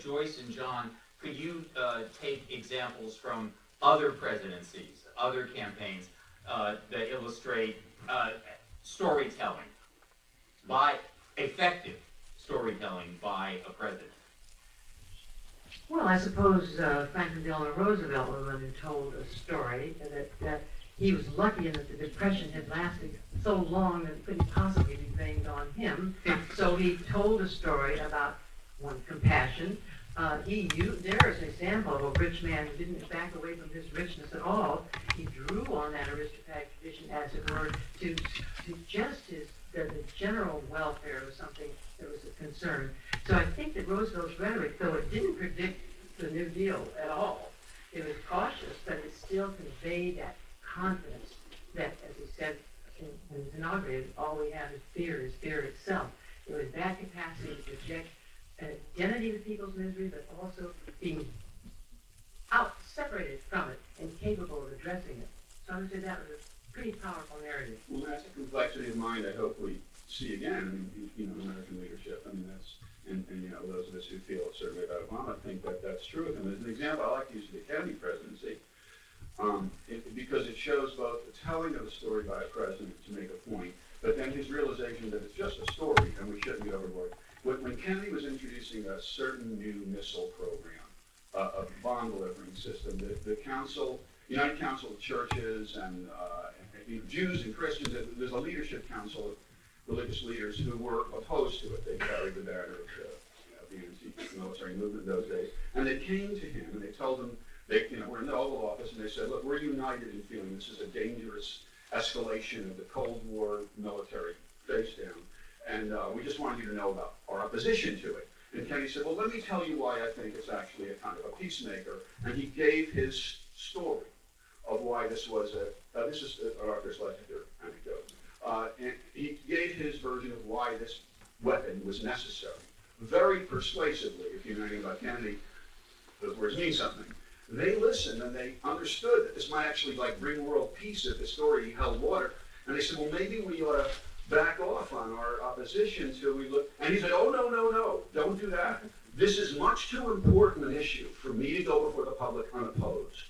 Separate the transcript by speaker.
Speaker 1: Joyce and John, could you take examples from other presidencies, other campaigns that illustrate storytelling, effective storytelling by a president?
Speaker 2: Well, I suppose Franklin Delano Roosevelt was the one who told a story that he was lucky in that the Depression had lasted so long that it couldn't possibly be blamed on him. So he told a story about compassion. There is an example of a rich man who didn't back away from his richness at all. He drew on that aristocratic tradition, as it were, to suggest the general welfare was something that was a concern. So I think that Roosevelt's rhetoric, though it didn't predict the New Deal at all, it was cautious, but it still conveyed that confidence that, as he said when it was inaugurated, all we have is fear itself. It was that capacity to project an identity to people's misery, but also being separated from it and capable of addressing it. So I would say that was a pretty powerful narrative.
Speaker 3: Well, that's a complexity of mind I hope we see again in American leadership. I mean, and those of us who feel a certain way about Obama think that that's true of him. As an example, I like to use the Kennedy presidency because it shows both the telling of a story by a president to make a point, but then his realization that it's just a story and we shouldn't get overboard. When Kennedy was introducing a certain new missile program, a bomb delivering system, the United Council of Churches and Jews and Christians, there's a leadership council of religious leaders who were opposed to it. They carried the banner of the anti-military movement in those days. And they came to him and they told him, we're in the Oval Office, and they said, look, we're united in feeling this is a dangerous escalation of the Cold War military face down. And we just wanted you to know about our opposition to it. And Kennedy said, well, let me tell you why I think it's actually a kind of a peacemaker. And he gave his story of why this was this is an Arthur's Ledger anecdote. And he gave his version of why this weapon was necessary. Very persuasively, if you know anything about Kennedy, those words mean something. They listened and they understood that this might actually bring world peace if the story held water. And they said, well, maybe we ought to back off on our opposition till we look. And he said, oh, no, don't do that. This is much too important an issue for me to go before the public unopposed.